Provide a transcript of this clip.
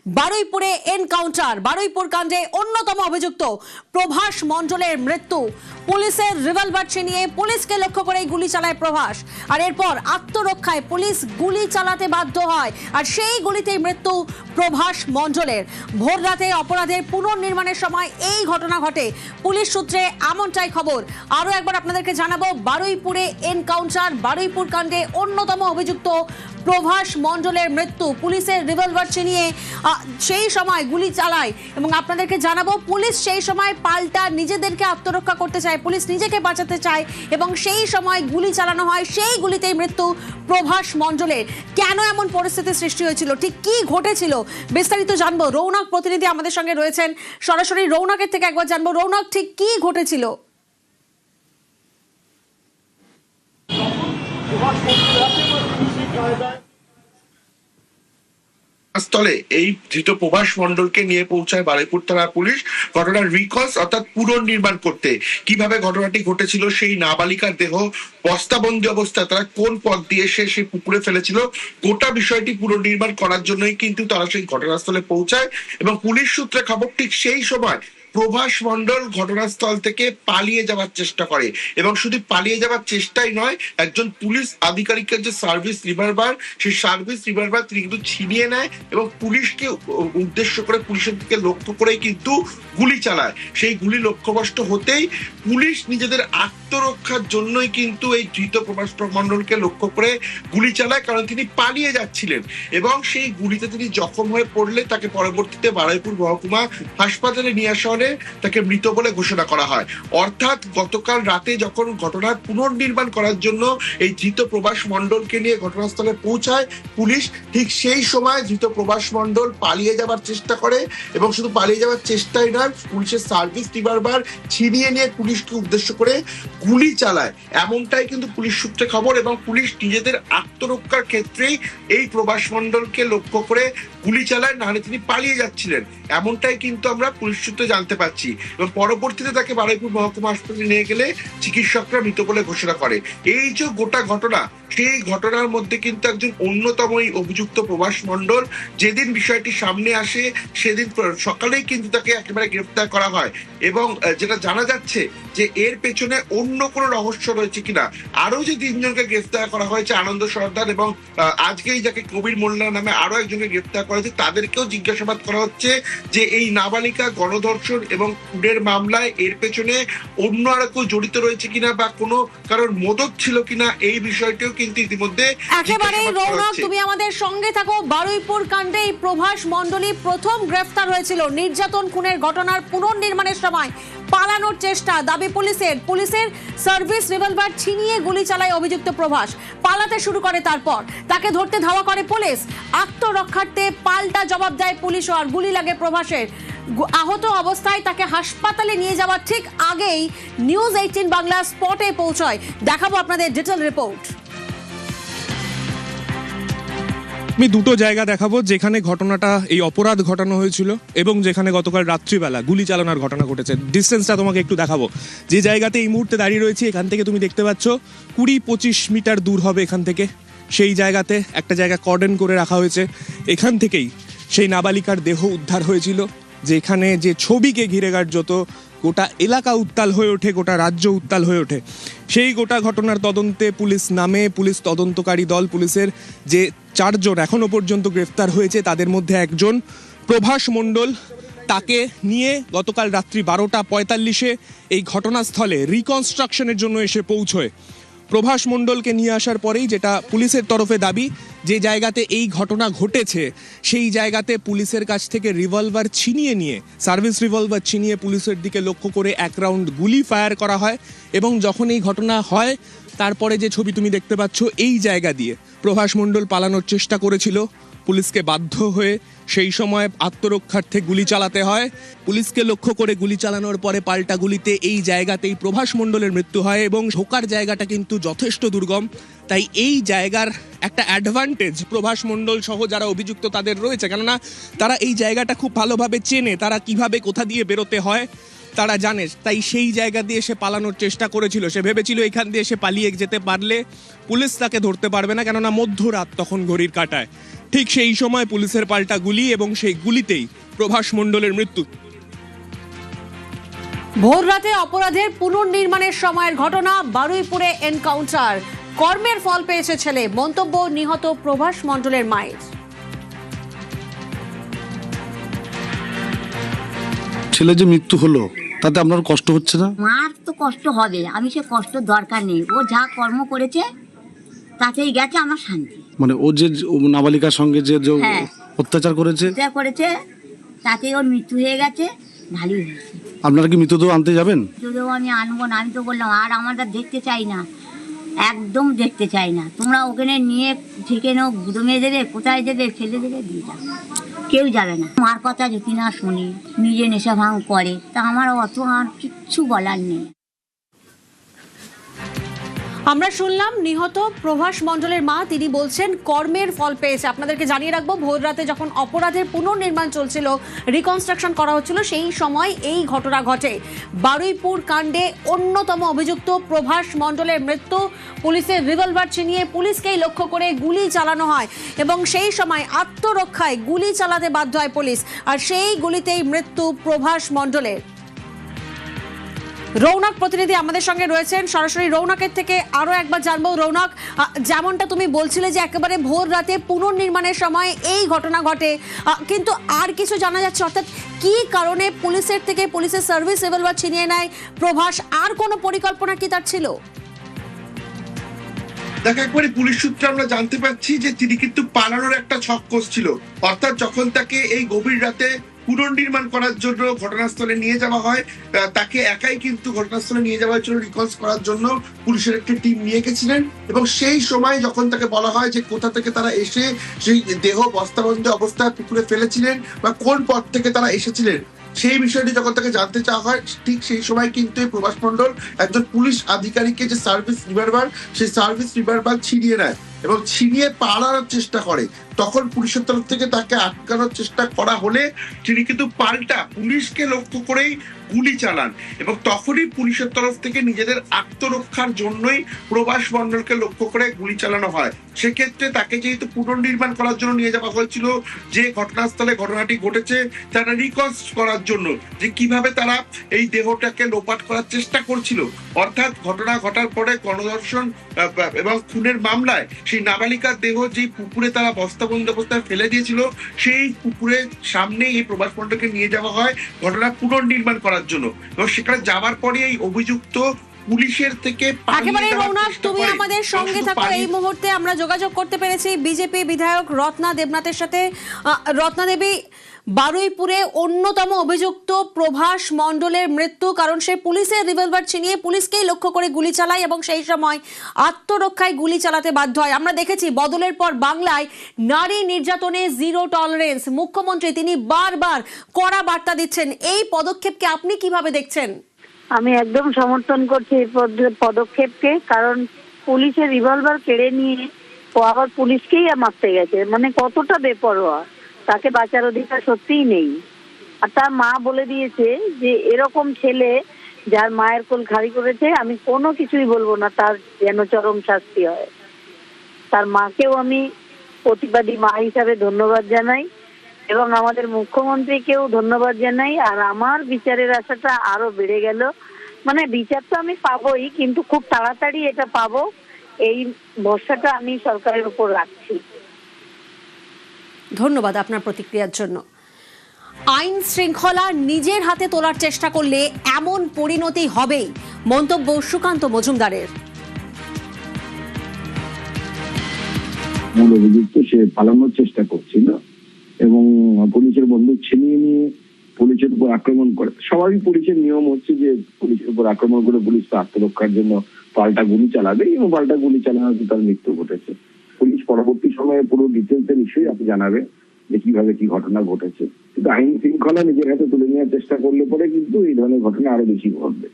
বারুইপুরে encounter, Baruipur কাণ্ডে অন্যতম অভিযুক্ত প্রভাস মণ্ডলের মৃত্যু। পুলিশের রিভলভার ছিনিয়ে পুলিশকে লক্ষ্য করে গুলি চালায় প্রভাস, আর এরপর আত্মরক্ষায় পুলিশ গুলি চালাতে বাধ্য হয়, আর সেই গুলিতেই মৃত্যু প্রভাস মণ্ডলের। ভোর রাতে অপরাধের পুনর্নির্মাণের সময় এই ঘটনা ঘটে, পুলিশ সূত্রে এমনটাই খবর। আরো একবার আপনাদেরকে জানাবো, বারুইপুরে এনকাউন্টার, বারুইপুর কাণ্ডে অন্যতম অভিযুক্ত প্রভাস মণ্ডলের মৃত্যু। পুলিশের রিভলভার ছিনিয়ে সেই সময় গুলি চালায়, এবং আপনাদেরকে জানাবো পুলিশ সেই সময় পাল্টা নিজেদেরকে আত্মরক্ষা করতে চায়, পুলিশ নিজেকে বাঁচাতে চায়, এবং সেই সময় গুলি চালানো হয়, সেই গুলিতেই মৃত্যু প্রভাস মণ্ডলের। কেন এমন পরিস্থিতি সৃষ্টি হয়েছিল, ঠিক কি ঘটেছিল, বিস্তারিত জানবো। রৌনক প্রতিনিধি আমাদের সঙ্গে রয়েছেন, সরাসরি রৌনকের থেকে একবার জানবো, রৌনক ঠিক কি ঘটেছিল? স্থলে এই ধৃত প্রভাস মণ্ডলকে নিয়ে পৌঁছায় বারুইপুর থানা পুলিশ ঘটনার রিকস অর্থাৎ পুনর্নির্মাণ করতে। কিভাবে ঘটনাটি ঘটেছিল, সেই নাবালিকার দেহ বস্তাবন্দি অবস্থায় তারা কোন পথ দিয়ে সেই পুকুরে ফেলেছিল, গোটা বিষয়টি পুনর্নির্মাণ করার জন্যই কিন্তু তারা সেই ঘটনাস্থলে পৌঁছায়। এবং পুলিশ সূত্রে খবর, ঠিক সেই সময় প্রভাস মণ্ডল ঘটনাস্থল থেকে পালিয়ে যাওয়ার চেষ্টা করে, এবং শুধু পালিয়ে যাওয়ার চেষ্টাই নয়, একজন পুলিশ আধিকারিকের যে সার্ভিস রিভলভার, সেই সার্ভিস রিভলভার তিনি কিন্তু ছিনিয়ে নেয় এবং পুলিশকে উদ্দেশ্য করে, পুলিশের দিকে লক্ষ্য করেই কিন্তু গুলি চালায়। সেই গুলি লক্ষ্যভ্রষ্ট হতেই পুলিশ নিজেদের আত্মরক্ষার জন্যই কিন্তু এই ধৃত প্রভাস মণ্ডলকে লক্ষ্য করে গুলি চালায়, কারণ তিনি পালিয়ে যাচ্ছিলেন। এবং সেই গুলিতে তিনি জখম হয়ে পড়লে তাকে পরবর্তীতে বারুইপুর মহকুমা হাসপাতালে নিয়ে আসা হলে তাকে মৃত বলে ঘোষণা করা হয়। অর্থাৎ গতকাল রাতে যখন ঘটনার পুনর্নির্মাণ করার জন্য এই ধৃত প্রভাস মণ্ডলকে নিয়ে ঘটনাস্থলে পৌঁছায় পুলিশ, ঠিক সেই সময় ধৃত প্রভাস মণ্ডল পালিয়ে যাওয়ার চেষ্টা করে, এবং শুধু পালিয়ে যাওয়ার চেষ্টাই নয়, পুলিশের সার্ভিস রিভলভার ছিনিয়ে নিয়ে পুলিশকে উদ্দেশ্য করে গুলি চালায়, এমনটাই কিন্তু পুলিশ সূত্রে খবর। এবং পুলিশ নিজেদের আত্মরক্ষার ক্ষেত্রেই এই প্রভাস মণ্ডলকে লক্ষ্য করে গুলি চালায়, নাহলে তিনি পালিয়ে যাচ্ছিলেন, এমনটাই কিন্তু আমরা পুলিশ সূত্রে জানতে পারছি। এবং পরবর্তীতে তাকে বারুইপুর মহকুমা হাসপাতালে নিয়ে গেলে চিকিৎসকরা মৃত বলে ঘোষণা করে। এই যে গোটা ঘটনা, সেই ঘটনার মধ্যে কিন্তু একজন অন্যতম অভিযুক্ত প্রভাস মণ্ডল। যেদিন বিষয়টি সামনে আসে সেদিন সকালেই কিন্তু তাকে একেবারে গ্রেফতার করা হয়, এবং যেটা জানা যাচ্ছে যে এর পেছনে অন্য কোনো রহস্য রয়েছে কিনা। আরো যে তিনজনকে গ্রেফতার করা হয়েছে, আনন্দ সর্দার এবং আজকেই যাকে কবির মোল্লা নামে আরো একজনকে গ্রেফতার করা হয়েছে, তাদেরকেও জিজ্ঞাসাবাদ করা হচ্ছে যে এই নাবালিকা গণধর্ষণ এবং খুনের মামলায় এর পেছনে অন্য আর কেউ জড়িত রয়েছে কিনা, বা কোনো কারোর মদত ছিল কিনা, এই বিষয়টিও কিন্তু ইতিমধ্যে একেবারে। রৌনক, তুমি আমাদের সঙ্গে থাকো। বারুইপুর কাণ্ডে এই প্রভাস মণ্ডলই প্রথম গ্রেফতার হয়েছিল। নির্যাতন খুনের ঘটনার পুনর্নির্মাণের সময় পালানোর চেষ্টা, দাবি পুলিশের সার্ভিস রিভলভার ছিনিয়ে গুলি চালায় অভিযুক্ত প্রভাস, পালাতে শুরু করে, তারপর তাকে ধরতে ধাওয়া করে পুলিশ, আত্মরক্ষার্থে পাল্টা জবাব দেয় পুলিশ, আর গুলি লাগে প্রভাসের। আহত অবস্থায় তাকে হাসপাতালে নিয়ে যাওয়ার ঠিক আগেই নিউজ 18 বাংলা স্পটে পৌঁছয়। দেখাবো আপনাদের ডিটেইল রিপোর্ট। আমি দুটো জায়গা দেখাবো যেখানে ঘটনাটা, এই অপরাধ ঘটানো হয়েছিল, এবং যেখানে গতকাল রাত্রিবেলা গুলি চালানোর ঘটনা ঘটেছে। ডিস্টেন্সটা তোমাকে একটু দেখাবো। যে জায়গাতে এই মুহূর্তে দাঁড়িয়ে রয়েছি, এখান থেকে তুমি দেখতে পাচ্ছ 20-25 মিটার দূর হবে এখান থেকে। সেই জায়গাতে একটা জায়গা কর্ডন করে রাখা হয়েছে, এখান থেকেই সেই নাবালিকার দেহ উদ্ধার হয়েছিল। যেখানে যে ছবিকে ঘিরে কার্যত গোটা এলাকা উত্তাল হয়ে ওঠে, গোটা রাজ্য উত্তাল হয়ে ওঠে। সেই গোটা ঘটনার তদন্তে পুলিশ নামে, পুলিশ তদন্তকারী দল, পুলিশের যে 4 জন এখনো পর্যন্ত গ্রেফতার হয়েছে, তাদের মধ্যে একজন প্রভাস মণ্ডল। তাকে নিয়ে গতকাল রাত্রি 12:45 এই ঘটনাস্থলে রিকনস্ট্রাকশনের জন্য এসে পৌঁছয়। প্রভাস মণ্ডলকে নিয়ে আসার পরেই, যেটা পুলিশের তরফে দাবি, যে জায়গাতে এই ঘটনা ঘটেছে সেই জায়গাতে পুলিশের কাছ থেকে রিভলভার ছিনিয়ে নিয়ে, সার্ভিস রিভলভার ছিনিয়ে পুলিশের দিকে লক্ষ্য করে 1 রাউন্ড গুলি ফায়ার করা হয়। এবং যখন এই ঘটনা হয়, তারপরে যে ছবি তুমি দেখতে পাচ্ছ, এই জায়গা দিয়ে প্রভাস মণ্ডল পালানোর চেষ্টা করেছিল, পুলিশকে বাধ্য হয়ে সেই সময় আত্মরক্ষার্থে গুলি চালাতে হয়। পুলিশকে লক্ষ্য করে গুলি চালানোর পরে পাল্টা গুলিতে এই জায়গাতেই প্রভাস মণ্ডলের মৃত্যু হয়। এবং ঢোকার জায়গাটা কিন্তু যথেষ্ট দুর্গম, তাই এই জায়গার একটা অ্যাডভান্টেজ প্রভাস মণ্ডল সহ যারা অভিযুক্ত তাদের রয়েছে, কেননা তারা এই জায়গাটা খুব ভালোভাবে চেনে, তারা কিভাবে কোথা দিয়ে বেরোতে হয়, তারা জানে, তাই সেই জায়গা দিয়ে সে পালানোর চেষ্টা করেছিল। সে ভেবেছিল এখান দিয়ে সে পালিয়ে যেতে পারলে পুলিশ তাকে ধরতে পারবে না, কেননা মধ্যরাত তখন ঘড়ির কাঁটায়। ঠিক সেই সময় পুলিশের পাল্টা গুলি এবং সেই গুলিতেই প্রভাস মণ্ডলের মৃত্যু। ভোর রাতে অপরাধের পুনর্নির্মাণের সময়ের ঘটনা, বারুইপুরে এনকাউন্টার, কর্মের ফল পেয়েছে ছেলে, মন্তব্য নিহত প্রভাস মণ্ডলের মায়ের। ছেলে যে মৃত্যু হলো তাতে আপনার কষ্ট হচ্ছে না? মার তো কষ্ট হবে, আমি সে কষ্ট দরকার নেই, ও যা কর্ম করেছে তাতেই গেছে আমার শান্তি। মানে ও যে নাবালিকার সঙ্গে যে হ্যাঁ। অত্যাচার করেছে যা করেছে তাতে ওর মৃত্যু হয়ে গেছে, ভালোই হয়েছে। আপনারা কি মৃতদেহ আনতে যাবেন? যদিও আমি আনবো না, আমি তো বললাম আর আমরা দেখতে চাই না, একদম দেখতে চাই না। তোমরা ওখানে নিয়ে থেকে নাও, গুদমে দেবে, কোথায় দেবে, ফেলে দেবে, দিয়ে যাবে, কেউ যাবে না। মার কথা যদি না শুনি, নিজে নেশা ভাঙ করে, তা আমার অত আর কিচ্ছু বলার নেই। আমরা শুনলাম নিহত প্রভাস মণ্ডলের মা, তিনি বলছেন কর্মের ফল পেয়েছে। আপনাদেরকে জানিয়ে রাখবো, ভোর রাতে যখন অপরাধের পুনর্নির্মাণ চলছিল, রিকনস্ট্রাকশন করা হচ্ছিল, সেই সময় এই ঘটনা ঘটে। বারুইপুর কাণ্ডে অন্যতম অভিযুক্ত প্রভাস মণ্ডলের মৃত্যু। পুলিশের রিভলভার ছিনিয়ে পুলিশকেই লক্ষ্য করে গুলি চালানো হয় এবং সেই সময় আত্মরক্ষায় গুলি চালাতে বাধ্য হয় পুলিশ, আর সেই গুলিতেই মৃত্যু প্রভাস মণ্ডলের। রৌনক প্রতিনিধি আমাদের সঙ্গে রয়েছেন, সরাসরি রৌনকের থেকে আরো একবার জানবো। রৌনক, যেমনটা তুমি বলছিলে যে একেবারে ভোর রাতে পুনর্নির্মাণের সময় এই ঘটনা ঘটে, কিন্তু আর কিছু জানা যাচ্ছে, অর্থাৎ কি কারণে পুলিশের থেকে পুলিশের সার্ভিস রিভলভার ছিনিয়ে নেয় প্রভাস? আর কোনো পরিকল্পনা কি তার ছিল? দেখ, একবারে পুলিশ সূত্রে আমরা জানতে পারছি যে তিনি কিন্তু পালানোর একটা ছক কষছিল। অর্থাৎ যখন তাকে এই গভীর রাতে পুনর্নির্মাণ করার জন্য ঘটনাস্থলে নিয়ে যাওয়া হয়, তাকে একাই কিন্তু ঘটনাস্থলে নিয়ে যাওয়া হয়েছিল রিকলস করার জন্য। পুলিশের একটি টিম নিয়ে গেছিলেন এবং সেই সময় যখন তাকে বলা হয় যে কোথা থেকে তারা এসে সেই দেহ বস্তাবন্দি অবস্থায় পুকুরে ফেলেছিলেন বা কোন পথ থেকে তারা এসেছিলেন, সেই বিষয়টি যখন তাকে জানতে চাওয়া হয়, ঠিক সেই সময় কিন্তু এই প্রভাস মণ্ডল একজন পুলিশ আধিকারিকের যে সার্ভিস রিভলভার, সেই সার্ভিস রিভলভার ছিনিয়ে নেয় এবং ছিনিয়ে পালানোর চেষ্টা করে। তখন পুলিশের তরফ থেকে তাকে আটকানোর চেষ্টা করা হলে তিনি কিন্তু পাল্টা পুলিশকে লক্ষ্য করেই গুলি চালান এবং তখনই পুলিশের তরফ থেকে নিজেদের আত্মরক্ষার জন্যই প্রভাস মণ্ডলকে লক্ষ্য করে গুলি চালানো হয়। সেক্ষেত্রে তাকে যেহেতু পুনর্নির্মাণ করার জন্য নিয়ে যাওয়া হয়েছিল, যে ঘটনাস্থলে ঘটনাটি ঘটেছে তারা রিকনস্ট্রাক্ট করার জন্য যে কিভাবে তারা এই দেহটাকে লোপাট করার চেষ্টা করছিল। অর্থাৎ ঘটনা ঘটার পরে গণধর্ষণ এবং খুনের মামলায় সেই নাবালিকার দেহ যেই পুকুরে তারা বস্তাবন্দি অবস্থায় ফেলে দিয়েছিল, সেই পুকুরের সামনে এই প্রভাস মণ্ডলকে নিয়ে যাওয়া হয় ঘটনা পুনর্নির্মাণ করার জন্য। এবং সেখানে যাওয়ার পরে এই অভিযুক্ত পুলিশের থেকে একেবারে রৌনক, তুমি আমাদের সঙ্গে থাকো। এই মুহূর্তে আমরা যোগাযোগ করতে পেরেছি বিজেপি বিধায়ক রত্না দেবনাথের সাথে। রত্না দেবী, বারুইপুরে অন্যতম অভিযুক্ত প্রভাস মণ্ডলের মৃত্যু, কারণ সে পুলিশের রিভলভার ছিনিয়ে পুলিশকেই লক্ষ্য করে গুলি চালায় এবং সেই সময় আত্মরক্ষায় গুলি চালাতে বাধ্য হয়। আমরা দেখেছি বদলের পর বাংলায় নারী নির্যাতনে জিরো টলারেন্স। মুখ্যমন্ত্রী তিনি বারবার কড়া বার্তা দিচ্ছেন, এই পদক্ষেপকে আপনি কিভাবে দেখছেন? আমি একদম সমর্থন করছি এই পদক্ষেপকে, কারণ পুলিশের রিভলভার কেড়ে নিয়ে ও আবার পুলিশকেই মারতে গেছে, মানে কতটা বেপরোয়া। তাকে বাঁচার অধিকার সত্যিই নেই। আর তার মা বলে দিয়েছে যে এরকম ছেলে যার মায়ের কোল খালি করেছে, আমি কোনো কিছুই বলবো না, তার যেন চরম শাস্তি হয়। তার মাকেও আমি প্রতিবাদী মা হিসাবে ধন্যবাদ জানাই এবং আমাদের মুখ্যমন্ত্রীকেও ধন্যবাদ জানাই। আর আমার বিচারের আশাটা আরো বেড়ে গেল, মানে বিচার তো আমি পাবোই, কিন্তু খুব তাড়াতাড়ি এটা পাবো, এই ভরসাটা আমি সরকারের উপর রাখছি। ধন্যবাদ আপনার প্রতিক্রিয়ার জন্য। আইন শৃঙ্খলা নিজের হাতে তোলার চেষ্টা করলে এমন পরিণতি হবেই, মন্তব্য সুকান্ত মজুমদারের। মূল অভিযুক্ত সে পালানোর চেষ্টা করছিল এবং পুলিশের বন্দুক ছিনিয়ে নিয়ে পুলিশের উপর আক্রমণ করে। স্বাভাবিক পুলিশের নিয়ম হচ্ছে যে পুলিশের উপর আক্রমণ করে পুলিশ তো আত্মরক্ষার জন্য পাল্টা গুলি চালাবে এবং পাল্টা গুলি চালানোতে তার মৃত্যু ঘটেছে। পুলিশ পরবর্তী সময়ে পুরো ডিটেলস এর নিশ্চয়ই আপনি জানাবে যে কিভাবে কি ঘটনা ঘটেছে, কিন্তু আইন শৃঙ্খলা নিজের হাতে তুলে নেওয়ার চেষ্টা করলে পরে কিন্তু এই ধরনের ঘটনা আরো বেশি ঘটবে।